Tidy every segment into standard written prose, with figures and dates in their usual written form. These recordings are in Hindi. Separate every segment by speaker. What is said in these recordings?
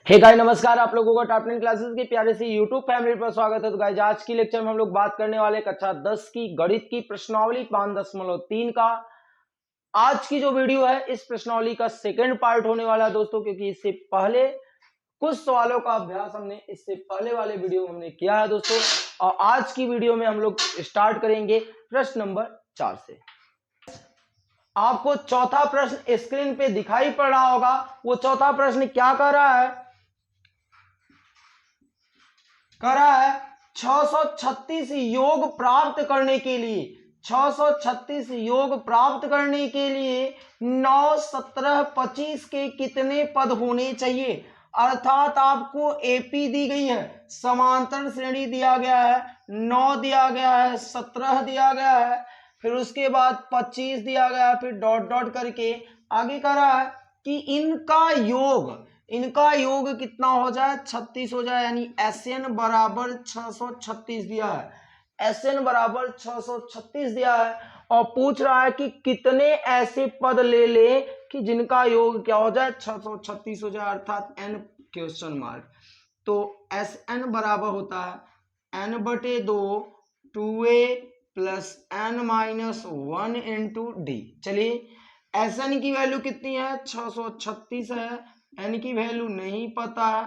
Speaker 1: हे गाइस नमस्कार, आप लोगों का टॉप 10 क्लासेस की प्यारे सी यूट्यूब फैमिली पर स्वागत है। तो गाइस आज की लेक्चर में हम लोग बात करने वाले कक्षा 10 की गणित की प्रश्नावली 5.3 का। आज की जो वीडियो है इस प्रश्नावली का सेकंड पार्ट होने वाला है दोस्तों, क्योंकि इससे पहले कुछ सवालों का अभ्यास हमने इससे पहले वाले वीडियो में हमने किया है दोस्तों। और आज की वीडियो में हम लोग स्टार्ट करेंगे प्रश्न नंबर 4 से। आपको चौथा प्रश्न स्क्रीन पे दिखाई पड़ रहा होगा। वो चौथा प्रश्न क्या कर रहा है? करा है 636 योग प्राप्त करने के लिए 636 योग प्राप्त करने के लिए 9, 17, 25 के कितने पद होने चाहिए। अर्थात आपको एपी दी गई है, समांतर श्रेणी दिया गया है, 9 दिया गया है, 17 दिया गया है, फिर उसके बाद 25 दिया गया है, फिर डॉट डॉट करके आगे करा है कि इनका योग कितना हो जाए, 36 हो जाए। यानी SN बराबर 636 दिया है, SN बराबर 636 दिया है। और पूछ रहा है कि कितने ऐसे पद ले ले कि जिनका योग क्या हो जाए, 636 हो जाए, अर्थात n क्वेश्चन मार्क। तो SN बराबर होता है n/2 2a plus n-1 into D. चलिए SN की वैल्यू कितनी है, 636 है, n की वैल्यू नहीं पता है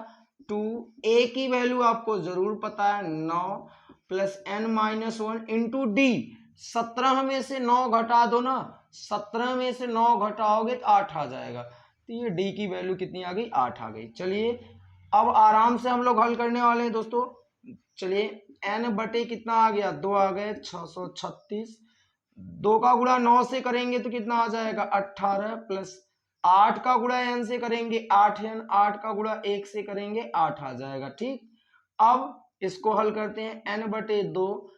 Speaker 1: 2, a की वैल्यू आपको जरूर पता है 9 प्लस n-1 इंटू डी। 17 में से 9 घटा दो ना, 17 में से 9 घटाओगे तो 8 आ जाएगा। तो ये डी की वैल्यू कितनी आ गई, 8 आ गई। चलिए अब आराम से हम लोग हल करने वाले हैं दोस्तों। चलिए n बटे कितना आ गया, 2 आ गए, 636। 2 का गुणा 9 से करेंगे तो कितना आ जाएगा, 18 प्लस 8 का गुणा n से करेंगे 8n, 8 का गुणा 1 से करेंगे 8 आ जाएगा। ठीक, अब इसको हल करते हैं। n/2,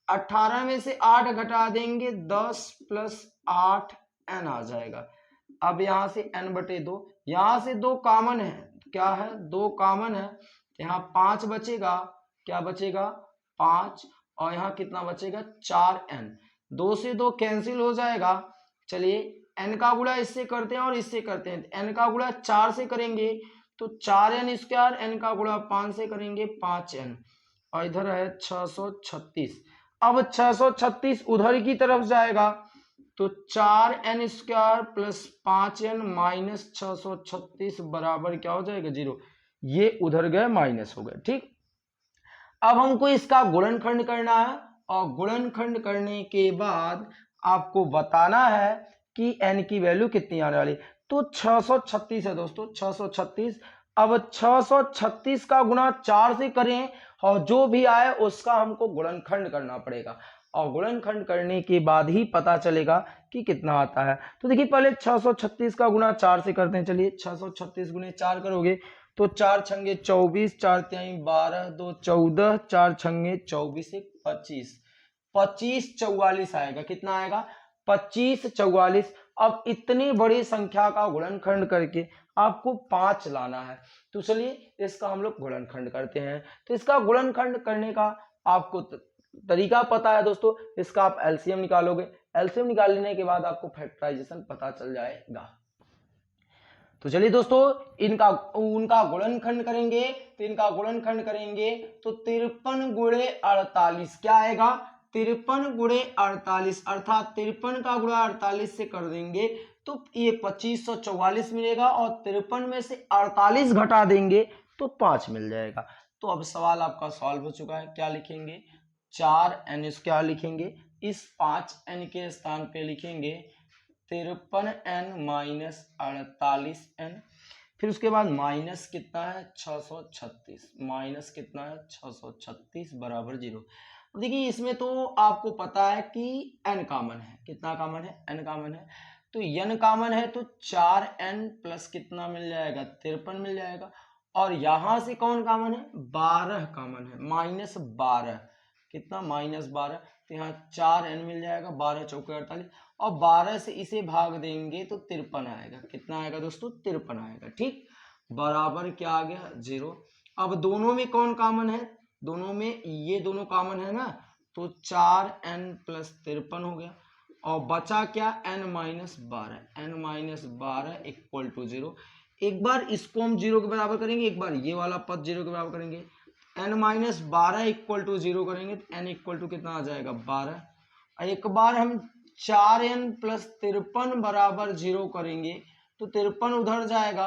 Speaker 1: 18 में से 8 घटा देंगे 10 प्लस 8 n आ जाएगा। अब यहां से n/2, यहां से 2 कॉमन है, क्या है 2 कॉमन है, यहाँ 5 बचेगा, क्या बचेगा 5, और यहाँ कितना बचेगा 4n। 2 से 2 कैंसिल हो जाएगा। चलिए n का गुणा इससे करते हैं और इससे करते हैं। n का गुणा 4 से करेंगे तो 4n², n का गुणा 5 से करेंगे 5n, और इधर है 636। अब 636 उधर की तरफ जाएगा तो 4n² प्लस 5n माइनस 636 बराबर क्या हो जाएगा, 0। ये उधर गए, माइनस हो गए। ठीक, अब हमको इसका गुणनखंड करना है, और गुणनखंड करने के बाद आपको बताना है कि n की वैल्यू कितनी आने वाली। तो 636 है दोस्तों, 636। अब 636 का गुणा 4 से करें और जो भी आए उसका हमको गुणनखंड करना पड़ेगा, और गुणनखंड करने के बाद ही पता चलेगा कि कितना आता है। तो देखिए पहले 636 का गुणा 4 से करते हैं। चलिए 636 गुणे 4 करोगे तो 4 छंगे 24, 4 तिहाई 12, 2 14, 4 छंगे 24, 1 25, 25 44 आएगा। कितना आएगा, 25 44। अब इतनी बड़ी संख्या का गुणनखंड करके आपको 5 लाना है। तो चलिए इसका हम लोग गुणनखंड करते हैं। तो इसका गुणनखंड करने का आपको तरीका पता है दोस्तों। इसका आप एलसीएम निकालोगे, एलसीएम निकालने के बाद आपको फैक्टराइजेशन पता चल जाएगा। तो चलिए दोस्तों उनका गुणनखंड करेंगे। तो इनका गुणनखंड करेंगे तो 53 गुणे 48 क्या आएगा, 53 गुणे 48, अर्थात 53 का गुणा 48 से कर देंगे तो ये 2544 मिलेगा, और 53 में से 48 घटा देंगे तो 5 मिल जाएगा। तो अब सवाल आपका सॉल्व हो चुका है। क्या लिखेंगे, 4n² लिखेंगे, इस 5n के स्थान पे लिखेंगे 53n माइनस 48n, फिर उसके बाद माइनस कितना है 636, माइनस कितना है 636 बराबर 0। देखिए इसमें तो आपको पता है कि n कॉमन है, कितना कॉमन है, n कॉमन है। तो n कॉमन है तो 4n प्लस कितना मिल जाएगा, 53 मिल जाएगा। और यहां से कौन कॉमन है, 12 कॉमन है, -12, कितना -12। तो यहाँ 4n मिल जाएगा, 12 चौके 48, और 12 से इसे भाग देंगे तो 53 आएगा। कितना आएगा दोस्तों, 53 आएगा। ठीक, बराबर क्या आ गया, 0। अब दोनों में कौन कॉमन है, दोनों में ये दोनों कॉमन है ना, तो 4n प्लस 53 हो गया, और बचा क्या n-12, n-12 इक्वल टू 0। एक बार इसको हम 0 के बराबर करेंगे, एक बार ये वाला पद 0 के बराबर करेंगे। n-12 इक्वल टू 0 करेंगे तो n इक्वल टू कितना आ जाएगा 12। एक बार हम 4n प्लस 53 बराबर 0 करेंगे तो 53 उधर जाएगा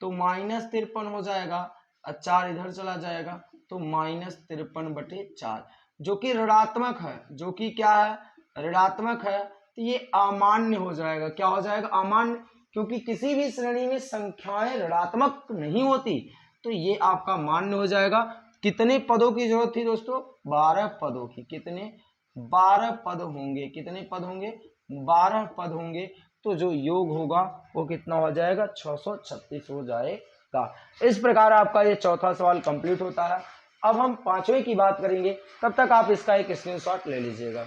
Speaker 1: तो -53 हो जाएगा और 4 इधर चला जाएगा तो -53/4 जो कि ऋणात्मक है, जो कि क्या है ऋणात्मक है। तो ये अमान्य हो जाएगा। क्या हो जाएगा अमान्य, क्योंकि किसी भी श्रेणी में संख्याएं ऋणात्मक नहीं होती तो ये आपका मान्य हो जाएगा। कितने पदों की जरूरत थी दोस्तों 12 पदों की। कितने 12 पद होंगे। कितने पद होंगे 12 पद होंगे। तो जो योग होगा वो कितना हो जाएगा 636 हो जाएगा। इस प्रकार आपका ये चौथा सवाल कंप्लीट होता है। अब हम पांचवें की बात करेंगे, तब तक आप इसका एक स्क्रीनशॉट ले लीजिएगा।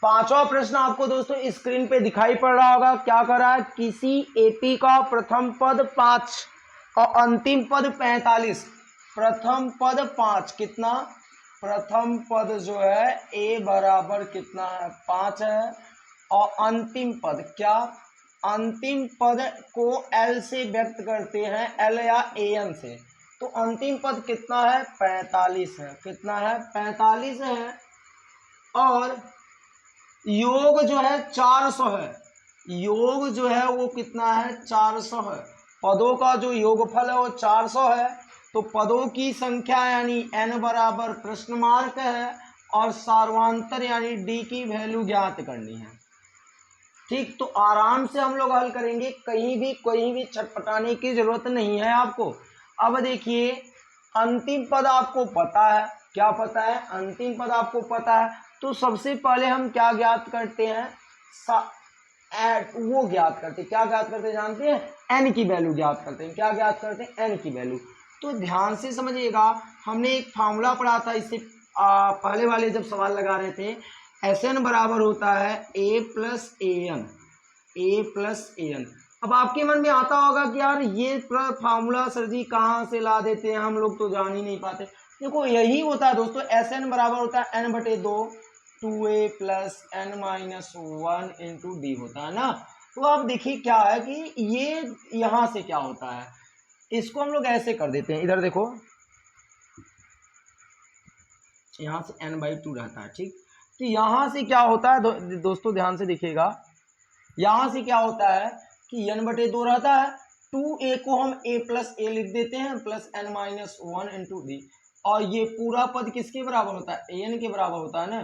Speaker 1: पांचवा प्रश्न आपको दोस्तों स्क्रीन पे दिखाई पड़ रहा होगा। क्या कर रहा है, किसी एपी का प्रथम पद 5 और अंतिम पद 45। प्रथम पद 5 कितना, प्रथम पद जो है ए बराबर कितना है 5 है और अंतिम पद क्या, अंतिम पद को एल से व्यक्त करते हैं, एल या एन से। तो अंतिम पद कितना है 45 है। कितना है 45 है और योग जो है 400 है। योग जो है वो कितना है 400 है। पदों का जो योगफल है वो 400 है। तो पदों की संख्या यानी n बराबर प्रश्न मार्क है और सार्वधातुक यानी d की वैल्यू ज्ञात करनी है। ठीक, तो आराम से हम लोग हल करेंगे, कहीं भी छटपटाने की जरूरत नहीं है आपको। अब देखिए अंतिम पद आपको पता है। क्या पता है, अंतिम पद आपको पता है। तो सबसे पहले हम क्या ज्ञात करते हैं, वो ज्ञात करते हैं। क्या ज्ञात करते हैं जानते हैं, n की वैल्यू ज्ञात करते हैं। क्या ज्ञात करते हैं, n की वैल्यू। तो ध्यान से समझिएगा, हमने एक फार्मूला पढ़ा था इससे पहले वाले जब सवाल लगा रहे थे। Sn बराबर होता है a plus an, a plus an। अब आपके मन में आता होगा कि यार ये फार्मूला सर जी कहाँ से ला देते हैं, हम लोग तो जान ही नहीं पाते। देखो यही होता है दोस्तों, Sn बराबर होता है n/2 2a plus n-1 into D होता है ना। तो आप देखिए क्या है कि ये यहाँ से क्या होता है, इसको हम लोग ऐसे कर देते हैं। इधर देखो यहाँ से n/2 रहता है। ठीक, तो यहाँ से क्या होता है दोस्तों ध्यान से देखिएगा, यहाँ से क्या होता है कि n/2 रहता है। 2a को हम a प्लस a लिख देते हैं प्लस n-1 इंटू डी। और ये पूरा पद किसके बराबर होता है, an के बराबर होता है ना।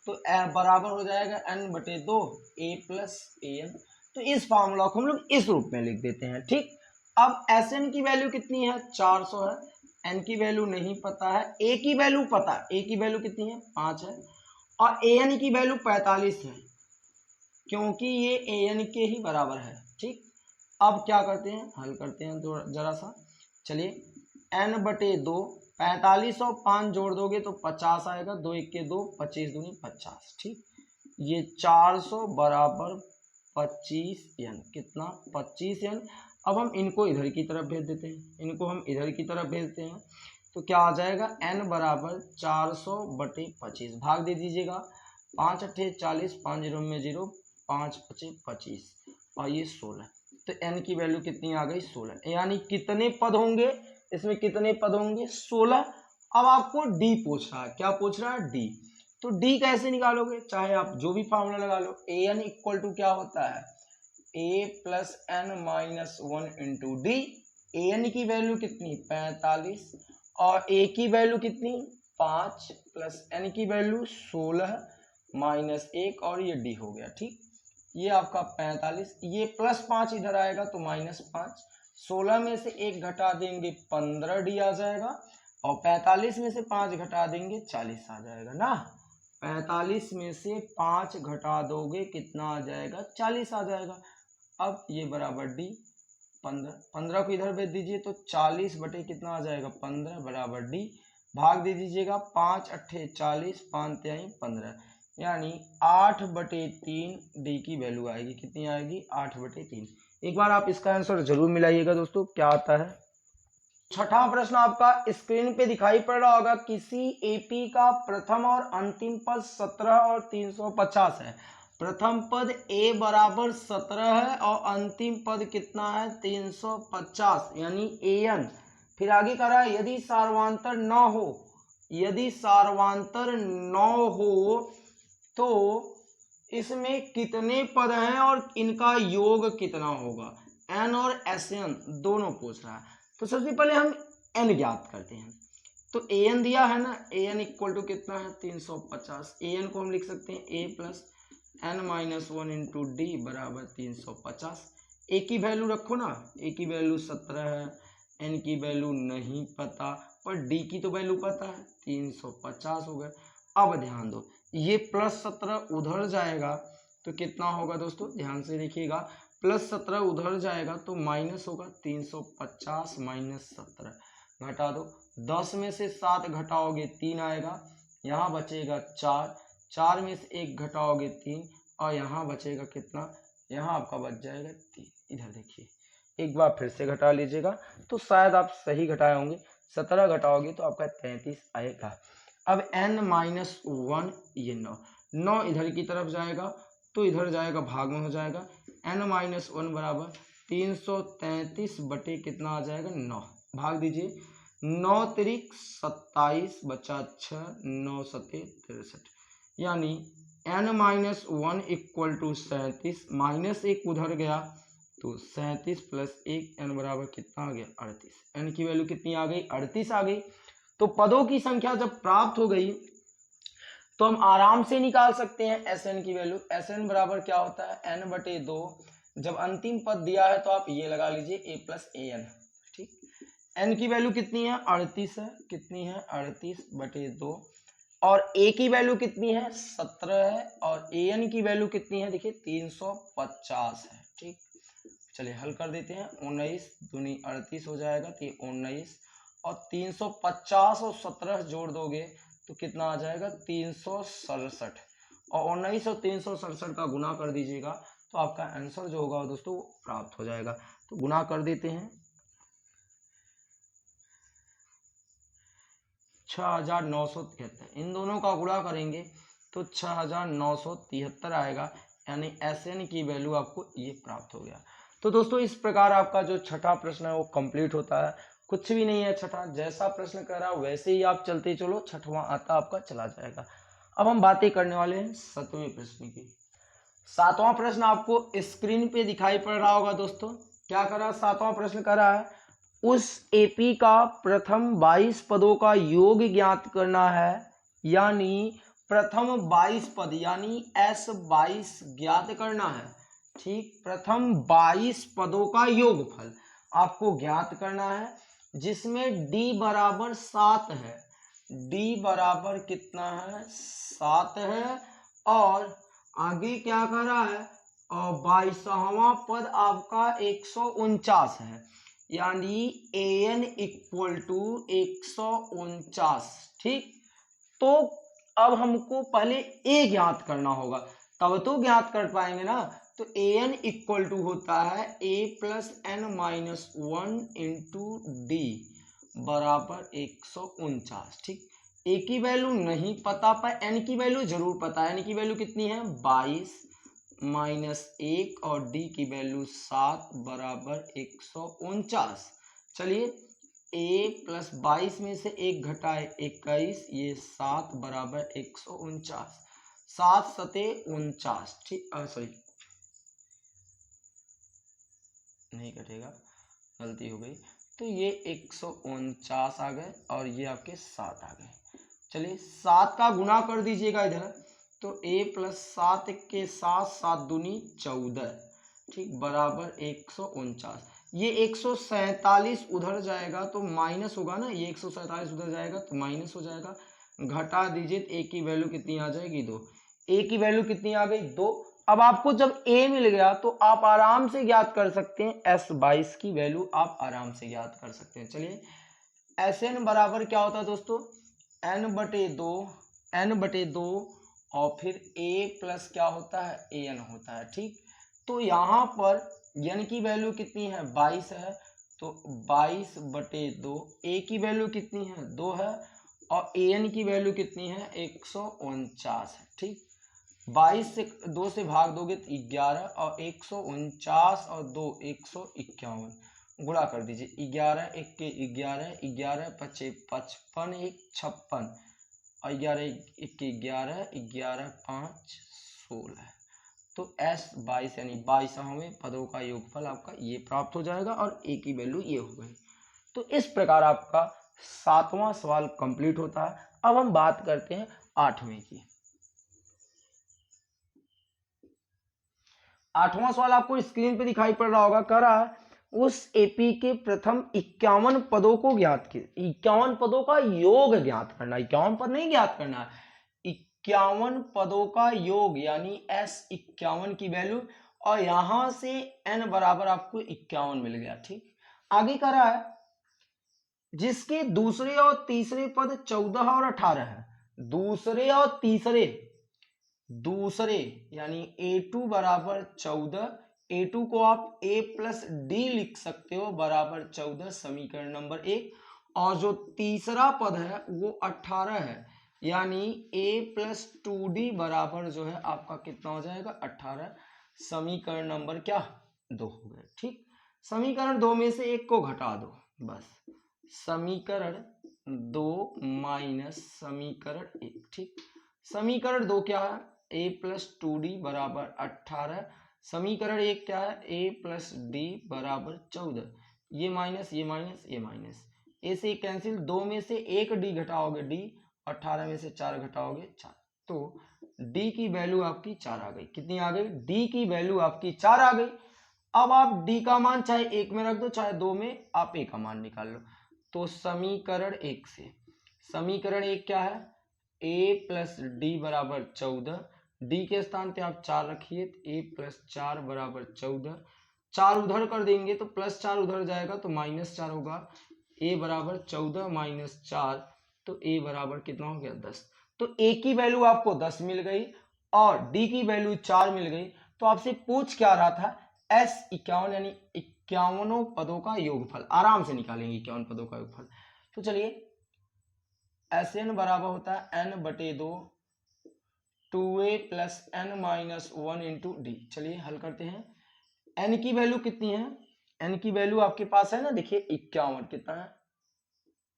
Speaker 1: तो बराबर हो जाएगा n/2 a प्लस an। तो इस फार्मूला को हम लोग इस रूप में लिख देते हैं। ठीक, अब Sn की वैल्यू कितनी है 400 है, n की वैल्यू नहीं पता है, a की वैल्यू पता है, a की वैल्यू कितनी है 5 है और an की वैल्यू 45 है क्योंकि ये an के ही बराबर है। ठीक, अब क्या करते हैं, हल करते हैं जरा सा। चलिए n/2 45 और 5 जोड़ दोगे तो 50 आएगा, 2 1 के 2 25 दूनी 50। ठीक, ये 400 बराबर 25n, कितना 25n। अब हम इनको इधर की तरफ भेज देते हैं, इनको हम इधर की तरफ भेजते हैं तो क्या आ जाएगा n बराबर 400/25 भाग दे दीजिएगा। 5 8 40, 5 0 में 0, 5 5 25 और ये 16। तो n की वैल्यू कितनी आ गई 16। यानी कितने पद होंगे इसमें, कितने पद होंगे 16। अब आपको d पूछ रहा है, क्या पूछ रहा है d। तो d कैसे निकालोगे, चाहे आप जो भी फार्मूला लगा लो। an इक्वल टू क्या होता है a plus n-1 into D. an की वैल्यू कितनी 45 और a की वैल्यू कितनी 5 प्लस n की वैल्यू 16 माइनस 1 और ये d हो गया। ठीक, ये आपका 45, ये प्लस 5 इधर आएगा तो -5। 16 में से 1 घटा देंगे 15d आ जाएगा और 45 में से 5 घटा देंगे 40 आ जाएगा ना। 45 में से 5 घटा दोगे कितना आ जाएगा 40 आ जाएगा। अब ये बराबर d 15 को इधर भेज दीजिए तो 40 बटे कितना आ जाएगा 15 बराबर d। भाग दे दीजिएगा 5 8 40, 5 3 15 यानी 8/3 डी की वैल्यू आएगी। कितनी आएगी 8/3। एक बार आप इसका आंसर जरूर मिलाइएगा दोस्तों क्या आता है। छठा प्रश्न आपका स्क्रीन पे दिखाई पड़ रहा होगा। किसी एपी का प्रथम और अंतिम पद 17 और 350 है प्रथम पद a बराबर 17 है और अंतिम पद कितना है 350 यानी an। फिर आगे कह रहा है यदि सार्वांतर न हो, यदि सार्वांतर न हो तो इसमें कितने पद हैं और इनका योग कितना होगा। n और Sn दोनों पूछ रहा है। तो सबसे पहले हम n ज्ञात करते हैं। तो an दिया है ना, an इक्वल टू कितना है 350। an को हम लिख सकते हैं a plus n minus 1 into D बराबर 350। a की वैल्यू रखो ना, a की वैल्यू 17 है, n की वैल्यू नहीं पता, पर d की तो वैल्यू पता है 350 हो गए। अब ध्यान दो, ये प्लस 17 उधर जाएगा तो कितना होगा दोस्तों, ध्यान से देखिएगा, प्लस 17 उधर जाएगा तो माइनस होगा 350 माइनस 17 घटा दो, 10 में से 7 घटाओगे 3 आएगा, यहाँ बचेगा 4, 4 में से 1 घटाओगे 3 और यहाँ बचेगा कितना, यहाँ आपका बच जाएगा 3। इधर देखिए एक बार फिर से घटा लीजिएगा तो शायद आप सही घटाए होंगे, 17 घटाओगे तो आपका 33 आएगा। अब n माइनस 1 ये 9 इधर की तरफ जाएगा तो इधर जाएगा भाग में हो जाएगा, n माइनस 1 बराबर 333 बटे कितना आ जाएगा 9, भाग दीजिए, 9 तिरिक 27 बचा 6, 9 सते 63 यानी n minus 1 equal to 37, minus 1 उधर गया तो 37 प्लस 1 n बराबर कितना आ गया 38। n की वैल्यू कितनी आ गई 38 आ गई। तो पदों की संख्या जब प्राप्त हो गई तो हम आराम से निकाल सकते हैं Sn की वैल्यू। Sn बराबर क्या होता है n बटे 2, जब अंतिम पद दिया है तो आप ये लगा लीजिए a प्लस an, ठीक। n की वैल्यू कितनी है 38 है, कितनी है 38 बटे 2, और a की वैल्यू कितनी है 17 है, और an की वैल्यू कितनी है देखिए 350 है, ठीक। चलिए हल कर देते हैं, 19 दूनी 38 हो जाएगा तो ये 19 और 350 और 17 जोड़ दोगे तो कितना आ जाएगा 367, और 19 और 367 का गुना कर दीजिएगा तो आपका आंसर जो होगा दोस्तों वो प्राप्त हो जाएगा। तो गुना कर देते हैं, 6973, इन दोनों का गुणा करेंगे तो 6973 आएगा, यानी Sn की वैल्यू आपको ये प्राप्त हो गया। तो दोस्तों इस प्रकार आपका जो छठा प्रश्न है वो कंप्लीट होता है। कुछ भी नहीं है छठा, जैसा प्रश्न कर रहा है वैसे ही आप चलते चलो, छठवां आता आपका चला जाएगा। अब हम बातें करने वाले हैं 7वें प्रश्न की। 7वां प्रश्न आपको स्क्रीन पे दिखाई पड़ रहा होगा दोस्तों। क्या कर रहा है, 7वां प्रश्न कर रहा है उस एपी का प्रथम 22 पदों का योग ज्ञात करना है, यानी प्रथम 22 पद यानी S22 ज्ञात करना है, ठीक। प्रथम 22 पदों का योगफल आपको ज्ञात करना है, जिसमें d बराबर 7 है, d बराबर कितना है 7 है, और आगे क्या कर रहा है, और 22वां पद आपका 149 है, यानी an इक्वल टू 149, ठीक। तो अब हमको पहले a ज्ञात करना होगा, तब तो ज्ञात कर पाएंगे ना। तो an इक्वल टू होता है a plus n minus 1 into D बराबर 149, ठीक। a की वैल्यू नहीं पता पर n की वैल्यू जरूर पता है। n की वैल्यू कितनी है 22 माइनस 1 और d की वैल्यू 7 बराबर 149। चलिए a प्लस 22 में से 1 घटाए 21, ये 7 बराबर 149, 7 सते 49, ठीक। सॉरी नहीं कटेगा, गलती हो गई, तो ये 149 आ गए और ये आपके 7 आ गए। चलिए 7 का गुना कर दीजिएगा इधर, तो a प्लस 7 के साथ 7 दूनी 14, ठीक, बराबर 149। ये 147 उधर जाएगा तो माइनस होगा ना, ये 147 उधर जाएगा तो माइनस हो जाएगा, घटा दीजिए तो a की वैल्यू कितनी आ जाएगी 2, a की वैल्यू कितनी आ गई 2। अब आपको जब a मिल गया तो आप आराम से ज्ञात कर सकते हैं S22 की वैल्यू, आप आराम से ज्ञात कर सकते हैं। चलिए Sn बराबर क्या होता है दोस्तों n बटे 2 और फिर a प्लस क्या होता है an होता है, ठीक। तो यहाँ पर n की वैल्यू कितनी है 22 है, तो 22 बटे 2, a की वैल्यू कितनी है 2 है, और an की वैल्यू कितनी है 149 है, ठीक। 22 से 2 से भाग दोगे तो 11 और 149 और 2 151, गुणा कर दीजिए। 11 एक के 11, 11 पचे 55, 1 56 और 11 एक के 11, 11 5 16। तो S22 यानी 22वें पदों का योगफल आपका ये प्राप्त हो जाएगा और ए की वैल्यू ये हो गई। तो इस प्रकार आपका 7वां सवाल कंप्लीट होता है। अब हम बात करते हैं 8वें की। 8वां सवाल आपको स्क्रीन पे दिखाई पड़ रहा होगा। कह रहा है उस एपी के प्रथम 51 पदों को ज्ञात कीजिए। 51 पदों का योग ज्ञात करना, 51 पद नहीं ज्ञात करना है, 51 पदों का योग यानी S51 की वैल्यू, और यहां से n बराबर आपको 51 मिल गया। ठीक, आगे कह रहा है जिसके दूसरे और तीसरे पद 14 और 18 है। दूसरे और दूसरे यानी A2 बराबर 14, A2 को आप A प्लस डी लिख सकते हो बराबर 14, समीकरण नंबर 1। और जो तीसरा पद है वो 18 है, यानी A प्लस 2D बराबर जो है आपका कितना हो जाएगा 18, समीकरण नंबर क्या 2 हो गए। ठीक, समीकरण 2 में से एक को घटा दो बस, समीकरण 2 माइनस समीकरण 1। ठीक, समीकरण 2 क्या है a प्लस 2d बराबर 18, समीकरण 1 क्या है a प्लस डी बराबर 14। ये माइनस ये माइनस ये माइनस, ए से कैंसिल, 2 में से एक डी घटाओगे डी, 18 में से 4 घटाओगे 4, तो डी की वैल्यू आपकी 4 आ गई। कितनी आ गई? डी की वैल्यू आपकी 4 आ गई। अब आप डी का मान चाहे 1 में रख दो चाहे 2 में, आप ए का मान निकाल लो। तो समीकरण 1 से, समीकरण 1 क्या है a प्लस डी बराबर 14, डी के स्थान पे आप 4 रखिए, a प्लस 4 बराबर 14, 4 उधर कर देंगे तो प्लस 4 उधर जाएगा तो माइनस 4 होगा, a बराबर 14 माइनस 4, तो a बराबर कितना हो गया 10। तो a की वैल्यू आपको 10 मिल गई और d की वैल्यू 4 मिल गई। तो आपसे पूछ क्या रहा था S51 यानी 51 पदों का योगफल, आराम से निकालेंगे 51 पदों का योगफल। तो चलिए Sn बराबर होता है n बटे 2 2a plus n minus 1 into D. चलिए हल करते हैं। n की वैल्यू कितनी है? n की वैल्यू आपके पास है ना, देखिए 51, कितना है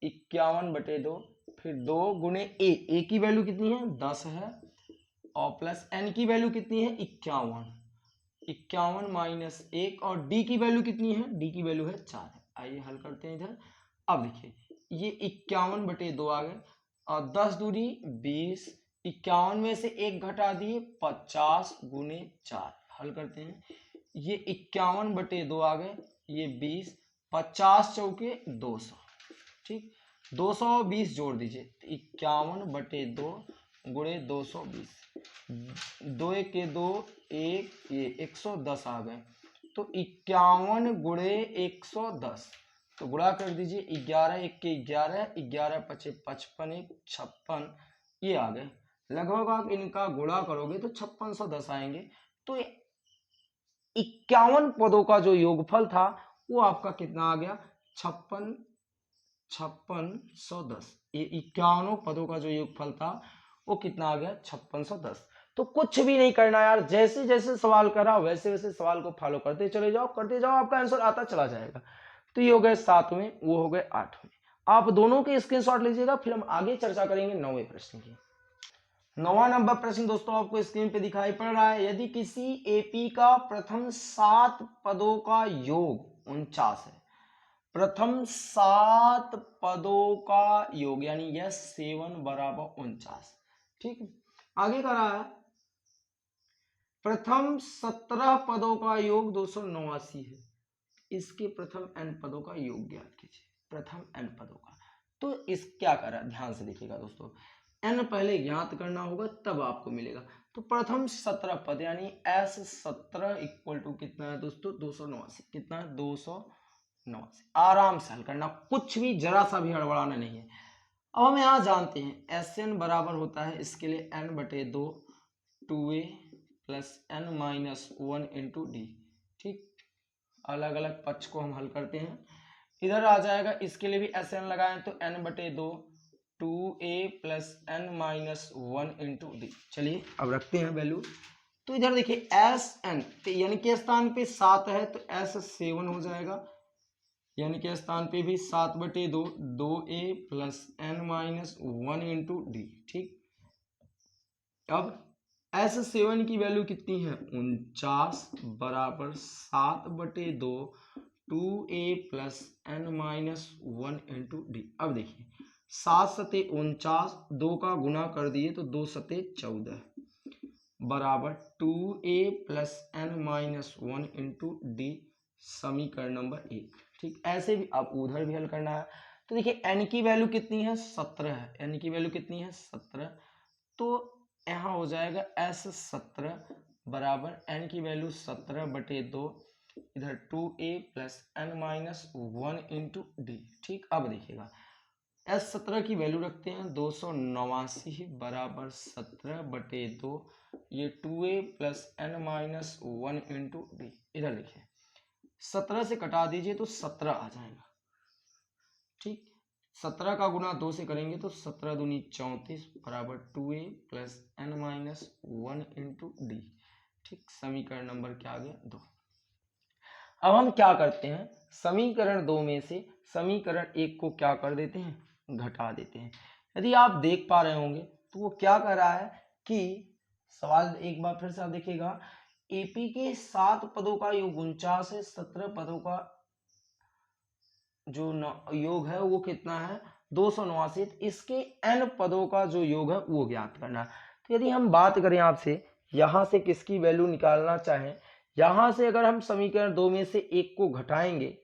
Speaker 1: 51 बटे 2, फिर 2 गुणे a की वैल्यू कितनी है 10 है, और प्लस n की वैल्यू कितनी है 51, 51 माइनस 1, और d की वैल्यू कितनी है? d की वैल्यू है 4। आइए हल करते हैं इधर। अब देखिए ये 51 बटे 2 आ गए और 10 दूनी 20, 51 में से 1 घटा दिए 50 गुने 4। हल करते हैं, ये 51 बटे 2 आ गए, ये 20, 50 चौके 200। ठीक, 220 जोड़ दीजिए, 51 बटे 2 गुणे 220, 2 एक के 2, 1 ये 110 आ गए। तो 51 गुणे 110, तो गुणा कर दीजिए, 11 एक के 11, 11 पचे 55, 1 56, ये आ गए। लगभग आप इनका गुणा करोगे तो 5610 आएंगे। तो 51 पदों का जो योगफल था वो आपका कितना आ गया 5610। ये 51 पदों का जो योगफल था वो कितना आ गया 5610। तो कुछ भी नहीं करना यार, जैसे जैसे सवाल करा वैसे वैसे सवाल को फॉलो करते चले जाओ, करते जाओ, आपका आंसर आता चला जाएगा। तो ये हो गए 7वें, वो हो गए 8वें। आप दोनों के स्क्रीनशॉट लीजिएगा, फिर हम आगे चर्चा करेंगे 9वें प्रश्न की। 9वां नंबर प्रश्न दोस्तों आपको स्क्रीन पे दिखाई पड़ रहा है। यदि किसी एपी का प्रथम 7 पदों का योग 49 है, प्रथम 7 पदों का योग यानी यस 7 बराबर 49। ठीक है, आगे का रहा है प्रथम 17 पदों का योग 289 है, इसके प्रथम n पदों का योग ज्ञात कीजिए। प्रथम n पदों का, तो इस क्या करा ध्यान से देखिएगा दोस्तों, n पहले ज्ञात करना होगा तब आपको मिलेगा। तो प्रथम 17 पद यानी S17 इक्वल टू कितना है दोस्तों 289, कितना है 289। आराम से हल करना, कुछ भी जरा सा भी हड़बड़ाना नहीं है। अब हम यहाँ जानते हैं Sn बराबर होता है इसके लिए n बटे 2 2a plus n minus 1 into D. ठीक, अलग अलग पक्ष को हम हल करते हैं। इधर आ जाएगा, इसके लिए भी Sn लगाएं तो n बटे 2 2a plus n minus 1 into D. चलिए अब रखते हैं वैल्यू। तो इधर देखिए एस एन यानी के स्थान पे 7 है तो एस 7 हो जाएगा, यानी के स्थान पे भी 7/2 2a plus n minus 1 into D. ठीक, अब S7 की वैल्यू कितनी है 49 बराबर 7/2 2a plus n minus 1 into D. अब देखिए 7 सते 49, 2 का गुना कर दिए तो 2 सते 14 बराबर 2a plus n minus 1 into D, समीकरण नंबर 1। ठीक, ऐसे भी आप उधर भी हल करना है। तो देखिए n की वैल्यू कितनी है 17 है, n की वैल्यू कितनी है 17, तो यहाँ हो जाएगा S17 बराबर n की वैल्यू 17/2 इधर 2a plus n minus 1 into D. ठीक, अब देखिएगा S17 की वैल्यू रखते हैं 289 बराबर 17/2 ये 2a plus n minus 1 into D. इधर देखिए 17 से कटा दीजिए तो 17 आ जाएगा। ठीक, 17 का गुना 2 से करेंगे तो 17 दूनी 34 बराबर 2a plus n minus 1 into D. ठीक, समीकरण नंबर क्या आ गया 2। अब हम क्या करते हैं, समीकरण 2 में से समीकरण 1 को क्या कर देते हैं, घटा देते हैं। यदि आप देख पा रहे होंगे तो वो क्या कर रहा है कि सवाल एक बार फिर से आप देखिएगा, एपी के 7 पदों का योग 49 है, 17 पदों का जो योग है वो कितना है 289, इसके n पदों का जो योग है वो ज्ञात करना है। तो यदि हम बात करें आपसे यहां से किसकी वैल्यू निकालना चाहें, यहां से अगर हम समीकरण 2 में से 1 को घटाएंगे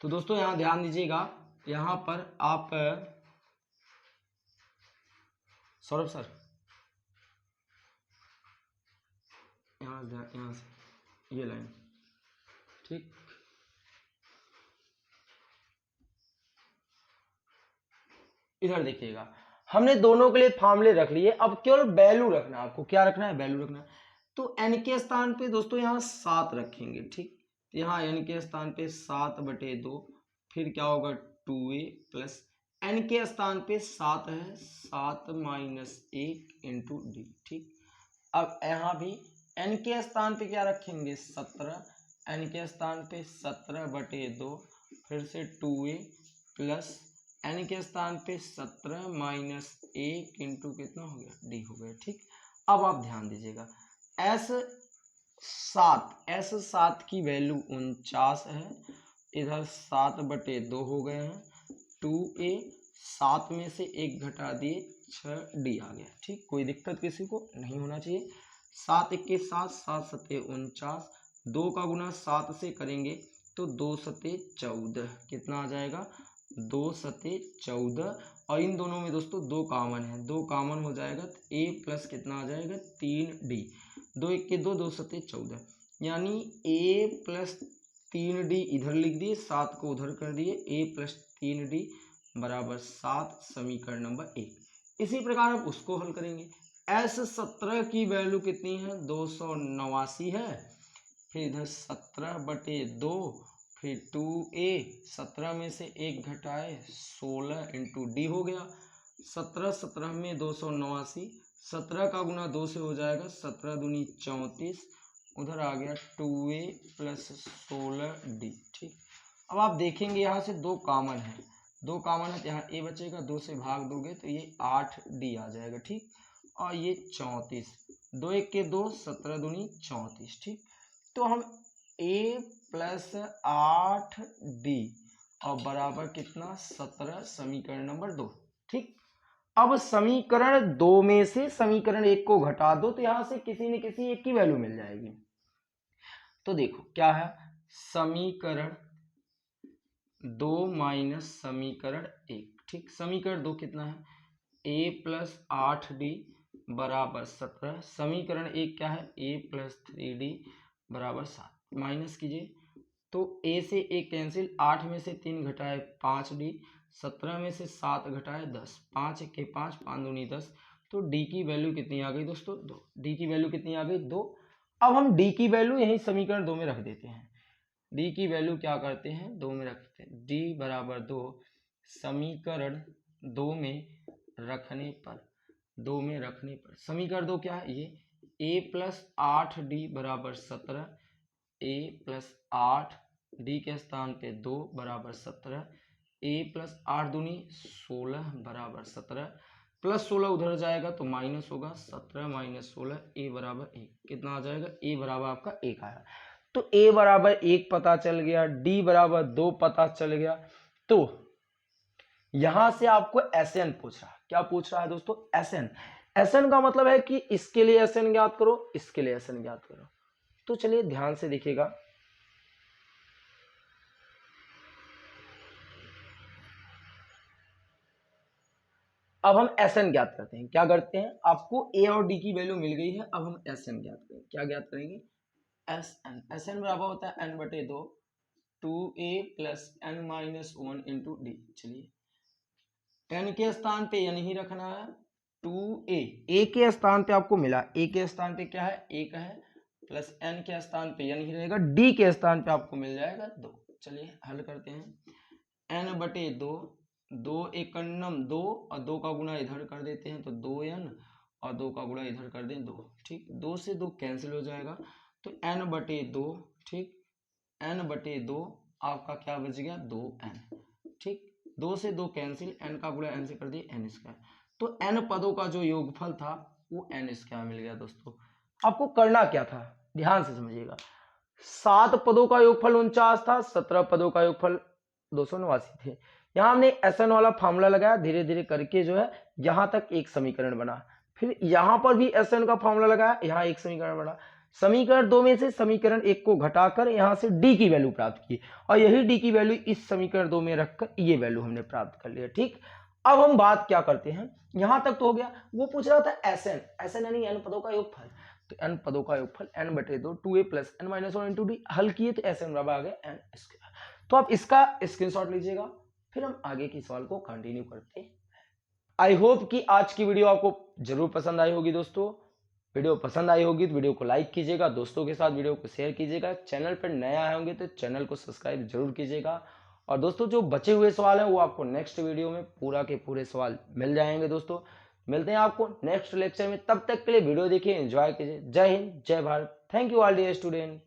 Speaker 1: तो दोस्तों यहाँ ध्यान दीजिएगा, यहाँ पर आप सौरभ सर यहाँ से ये लाइन। ठीक, इधर देखिएगा हमने दोनों के लिए फार्मूले रख लिए, अब केवल वैल्यू रखना है आपको। क्या रखना है, वैल्यू रखना है। तो n के स्थान पे दोस्तों यहाँ 7 रखेंगे। ठीक, यहाँ n के स्थान पे 7/2 फिर क्या होगा 2a प्लस n के स्थान पे 7 है 7 माइनस 1 इंटू डी। ठीक, अब यहाँ भी n के स्थान पे क्या रखेंगे 17, n के स्थान पे 17/2 फिर से 2a प्लस n के स्थान पे 17 माइनस 1 इंटू कितना हो गया डी हो गया। ठीक, अब आप ध्यान दीजिएगा S7 की वैल्यू 49 है, इधर 7/2 हो गए हैं, 2a 7 में से 1 घटा दिए 6d आ गया। ठीक, कोई दिक्कत किसी को नहीं होना चाहिए। 7 के साथ 7 सते 49, 2 का गुना 7 से करेंगे तो 2 सते 14 कितना आ जाएगा 2 सते 14, और इन दोनों में दोस्तों 2 कॉमन है, 2 कॉमन हो जाएगा तो a प्लस कितना आ जाएगा 3d, 2 1 के 2 2 सते 14, यानी a प्लस 3d इधर लिख दिए, 7 को उधर कर दिए, a प्लस 3d बराबर 7, समीकरण नंबर 1। इसी प्रकार आप उसको हल करेंगे। S17 की वैल्यू कितनी है 289 है, फिर इधर 17/2 फिर 2a 17 में से 1 घटाए 16 इंटू डी हो गया। 17 में 289, 17 का गुना 2 से हो जाएगा 17 दूनी 34, उधर आ गया 2a प्लस 16d। ठीक, अब आप देखेंगे यहाँ से 2 कॉमन है, 2 कॉमन है तो यहाँ a बचेगा, 2 से भाग दोगे तो ये 8d आ जाएगा। ठीक, और ये 34, 2 1 के 2 17 दूनी 34। ठीक, तो हम a प्लस 8d और बराबर कितना 17, समीकरण नंबर 2। ठीक, अब समीकरण 2 में से समीकरण 1 को घटा दो तो यहां से किसी न किसी एक की वैल्यू मिल जाएगी। तो देखो क्या है समीकरण 2 माइनस समीकरण 1। ठीक, समीकरण 2 कितना है, a प्लस 8d बराबर 17। समीकरण 1 क्या है, a प्लस 3d बराबर 7। माइनस कीजिए तो a से a कैंसिल, 8 में से 3 घटाए 5d, 17 में से 7 घटाए 10, 5 के 5, 5 दूनी 10। तो d की वैल्यू कितनी आ गई दोस्तों, 2। d की वैल्यू कितनी आ गई, 2। अब हम d की वैल्यू यही समीकरण 2 में रख देते हैं। d की वैल्यू क्या करते हैं, 2 में रखते हैं। d बराबर 2 समीकरण 2 में रखने पर समीकरण 2 क्या है, ये a प्लस 8d बराबर 17, a प्लस 8d के स्थान पे 2 बराबर 17, a प्लस 8 दूनी 16 बराबर 17, प्लस 16 उधर जाएगा तो माइनस होगा, 17 माइनस 16, a बराबर 1। कितना आ जाएगा, a बराबर आपका 1 आया। तो a बराबर 1 पता चल गया, d बराबर 2 पता चल गया। तो यहां से आपको Sn पूछ रहा है। क्या पूछ रहा है दोस्तों, Sn। Sn का मतलब है कि इसके लिए Sn ज्ञात करो, इसके लिए Sn ज्ञात करो। तो चलिए ध्यान से देखिएगा, अब हम Sn ज्ञात करते हैं। क्या करते हैं, आपको a और d की वैल्यू मिल गई है, अब हम Sn ज्ञात करेंगे। क्या ज्ञात करेंगे, Sn बराबर होता है n बटे 2 2a plus n minus 1 into D. चलिए n के स्थान पे n ही रखना है, 2a, a के स्थान पे आपको मिला, a के स्थान पे क्या है, 1 है, प्लस n के स्थान पे n ही रहेगा, d के स्थान पे आपको मिल जाएगा 2। चलिए हल करते हैं। n बटे 2, 2 एकन्नम 2 और 2 का गुणा इधर कर देते हैं तो 2n और 2 का गुणा इधर कर दें 2। ठीक, 2 से 2 कैंसिल हो जाएगा तो n बटे 2। ठीक, n बटे 2 आपका क्या बच गया, 2n। ठीक, 2 से 2 कैंसिल, n का गुणा n से कर दिए n स्क्वायर। तो n पदों का जो योगफल था वो n स्क्वायर मिल गया। दोस्तों आपको करना क्या था, ध्यान से समझिएगा। 7 पदों का योगफल 49 था, 17 पदों का योगफल 289 थे। यहाँ हमने Sn वाला फार्मूला लगाया, धीरे धीरे करके जो है यहां तक एक समीकरण बना। फिर यहां पर भी Sn का फार्मूला लगाया, यहाँ एक समीकरण बना। समीकरण 2 में से समीकरण 1 को घटाकर यहां से d की वैल्यू प्राप्त की और यही d की वैल्यू इस समीकरण 2 में रखकर ये वैल्यू हमने प्राप्त कर लिया। ठीक, अब हम बात क्या करते हैं, यहां तक तो हो गया। वो पूछ रहा था Sn यानी n पदों का योगफल। तो n पदों का योगफल n बटे 2 2a plus n minus 1 into D. हल किए तो Sn बराबर आ गया n स्क्वायर। तो आप इसका स्क्रीनशॉट लीजिएगा, फिर हम आगे की सवाल को कंटिन्यू करते हैं। आई होप कि आज की वीडियो आपको जरूर पसंद आई होगी। दोस्तों वीडियो पसंद आई होगी तो वीडियो को लाइक कीजिएगा, दोस्तों के साथ वीडियो को शेयर कीजिएगा। चैनल पर नए आए होंगे तो चैनल को सब्सक्राइब जरूर कीजिएगा। और दोस्तों जो बचे हुए सवाल हैं वो आपको नेक्स्ट वीडियो में पूरा के पूरे सवाल मिल जाएंगे। दोस्तों मिलते हैं आपको नेक्स्ट लेक्चर में, तब तक के लिए वीडियो देखिए, एंजॉय कीजिए। जय हिंद, जय Bharat. Thank you all dear student.